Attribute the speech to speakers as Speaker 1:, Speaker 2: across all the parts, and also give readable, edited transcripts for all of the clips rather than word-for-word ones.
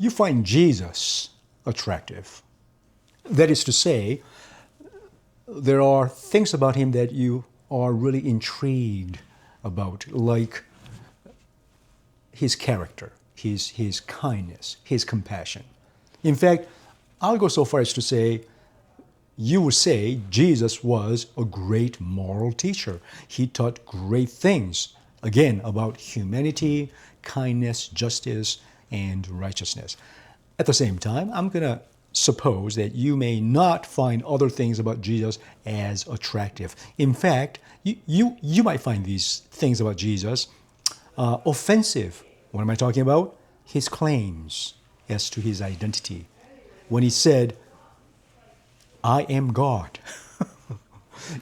Speaker 1: you find Jesus attractive. That is to say, there are things about him that you are really intrigued about, like his character, his kindness, his compassion. In fact, I'll go so far as to say, you would say Jesus was a great moral teacher. He taught great things, again, about humanity, kindness, justice, and righteousness. At the same time, I'm going to suppose that you may not find other things about Jesus as attractive. In fact, you might find these things about Jesus offensive. What am I talking about? His claims as to his identity. When he said, I am God.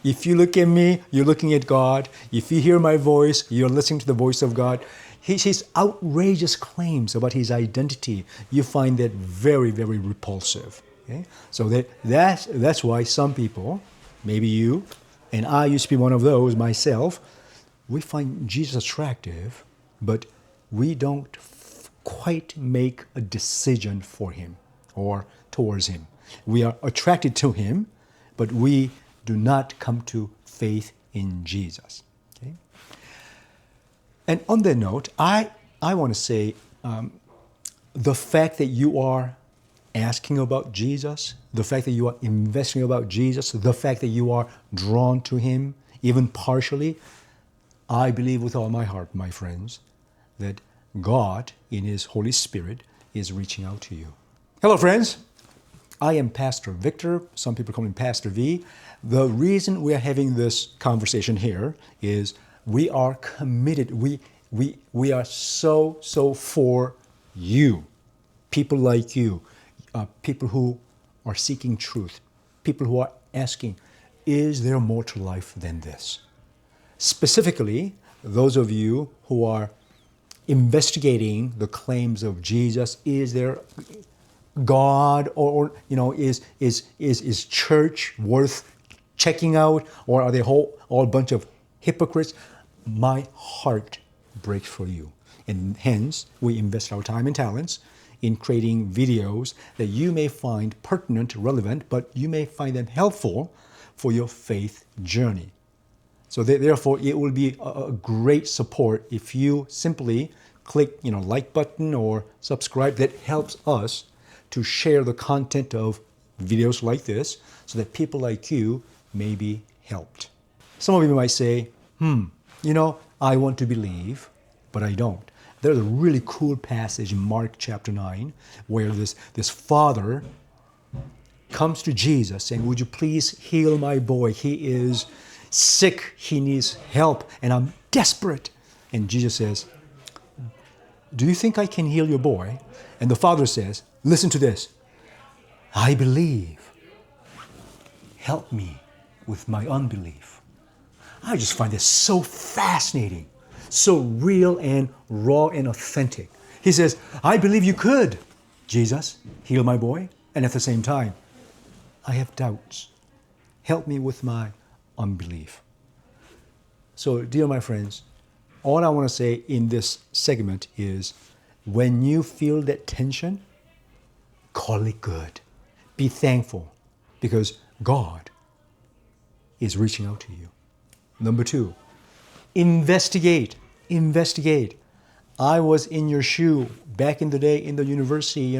Speaker 1: If you look at me, you're looking at God. If you hear my voice, you're listening to the voice of God. His outrageous claims about his identity, you find that very, very repulsive. Okay? So that's why some people, maybe you, and I used to be one of those myself, we find Jesus attractive, but we don't quite make a decision for him or towards him. We are attracted to him, but we do not come to faith in Jesus. Okay? And on that note, I want to say the fact that you are asking about Jesus, the fact that you are investing about Jesus, the fact that you are drawn to him, even partially, I believe with all my heart, my friends, that God in his Holy Spirit is reaching out to you. Hello, friends. I am Pastor Victor. Some people call me Pastor V. The reason we are having this conversation here is we are committed. We are so for you, people like you, people who are seeking truth, people who are asking, is there more to life than this? Specifically, those of you who are investigating the claims of Jesus, is there God or is church worth checking out, or are they all a bunch of hypocrites? My heart breaks for you, and hence we invest our time and talents in creating videos that you may find pertinent, relevant, but you may find them helpful for your faith journey. So therefore, it will be a great support if you simply click, like button or subscribe. That helps us to share the content of videos like this so that people like you may be helped. Some of you might say, I want to believe, but I don't. There's a really cool passage in Mark chapter 9 where this father comes to Jesus saying, would you please heal my boy? He is sick, he needs help, and I'm desperate. And Jesus says, do you think I can heal your boy? And the father says, listen to this. I believe. Help me with my unbelief. I just find this so fascinating, so real and raw and authentic. He says, I believe you could, Jesus, heal my boy. And at the same time, I have doubts. Help me with my unbelief. So, dear my friends, all I want to say in this segment is, when you feel that tension, call it good. Be thankful, because God is reaching out to you. Number 2, investigate. I was in your shoe back in the day in the university.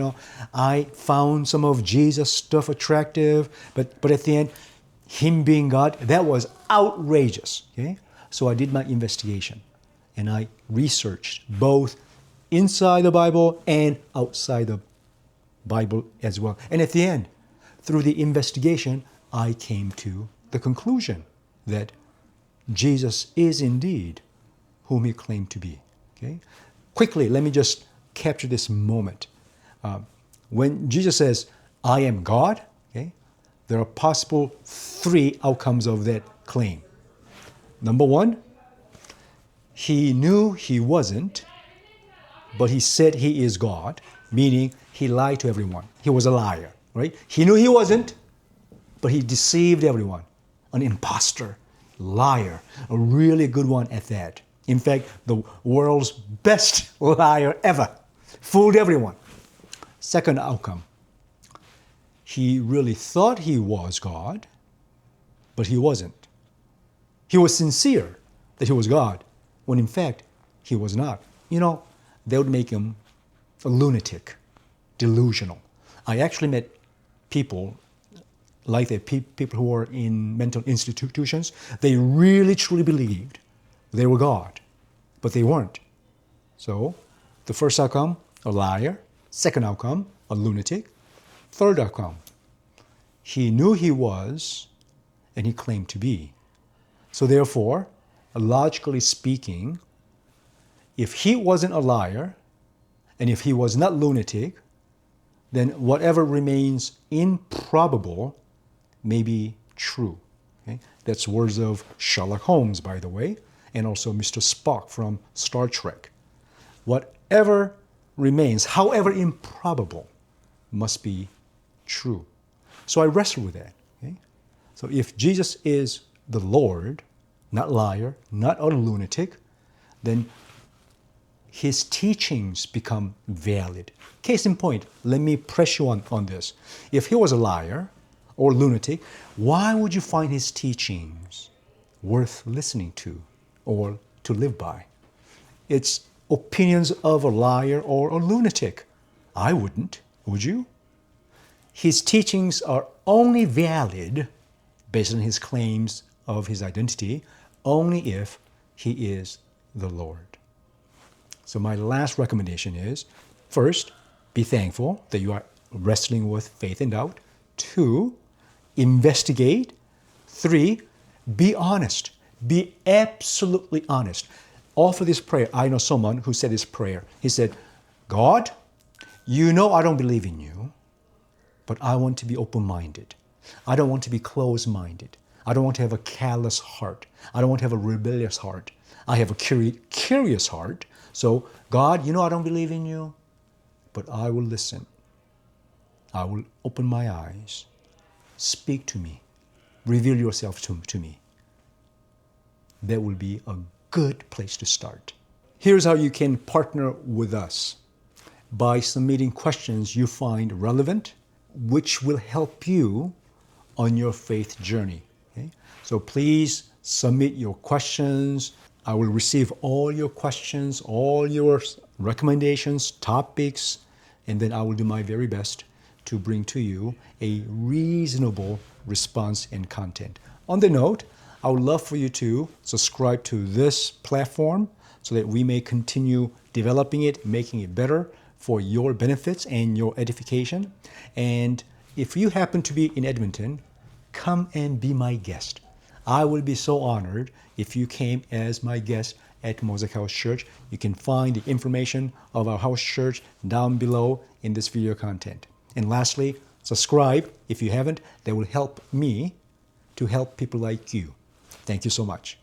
Speaker 1: I found some of Jesus' stuff attractive, but at the end, him being God, that was outrageous. Okay? So I did my investigation, and I researched both inside the Bible and outside the Bible as well. And at the end, through the investigation, I came to the conclusion that Jesus is indeed whom he claimed to be. Okay? Quickly, let me just capture this moment. When Jesus says, I am God, okay, there are possible 3 outcomes of that claim. Number 1, he knew he wasn't, but he said he is God, meaning he lied to everyone. He was a liar, right? He knew he wasn't, but he deceived everyone. An imposter, liar, a really good one at that. In fact, the world's best liar ever. Fooled everyone. Second outcome, he really thought he was God, but he wasn't. He was sincere that he was God, when in fact, he was not. You know, they would make him a lunatic, delusional. I actually met people like that, people who were in mental institutions. They really, truly believed they were God, but they weren't. So, the first outcome, a liar. Second outcome, a lunatic. Third outcome, he knew he was, and he claimed to be. So therefore, logically speaking, if he wasn't a liar, and if he was not lunatic, then whatever remains improbable may be true. Okay? That's words of Sherlock Holmes, by the way, and also Mr. Spock from Star Trek. Whatever remains, however improbable, must be true. So I wrestle with that. Okay? So if Jesus is the Lord, not liar, not a lunatic, then his teachings become valid. Case in point, let me press you on this. If he was a liar or lunatic, why would you find his teachings worth listening to or to live by? It's opinions of a liar or a lunatic. I wouldn't, would you? His teachings are only valid based on his claims of his identity, only if he is the Lord. So my last recommendation is, first, be thankful that you are wrestling with faith and doubt. 2, investigate. 3, be honest. Be absolutely honest. Offer this prayer. I know someone who said this prayer. He said, God, you know I don't believe in you, but I want to be open-minded. I don't want to be closed-minded. I don't want to have a callous heart. I don't want to have a rebellious heart. I have a curious heart. So, God, you know I don't believe in you, but I will listen. I will open my eyes. Speak to me. Reveal yourself to me. That will be a good place to start. Here's how you can partner with us by submitting questions you find relevant, which will help you on your faith journey. Okay? So please submit your questions. I will receive all your questions, all your recommendations, topics, and then I will do my very best to bring to you a reasonable response and content. On the note, I would love for you to subscribe to this platform so that we may continue developing it, making it better for your benefits and your edification. And if you happen to be in Edmonton, come and be my guest. I will be so honored if you came as my guest at mosaicHouse Church. You can find the information of our house church down below in this video content. And lastly, subscribe if you haven't. That will help me to help people like you. Thank you so much.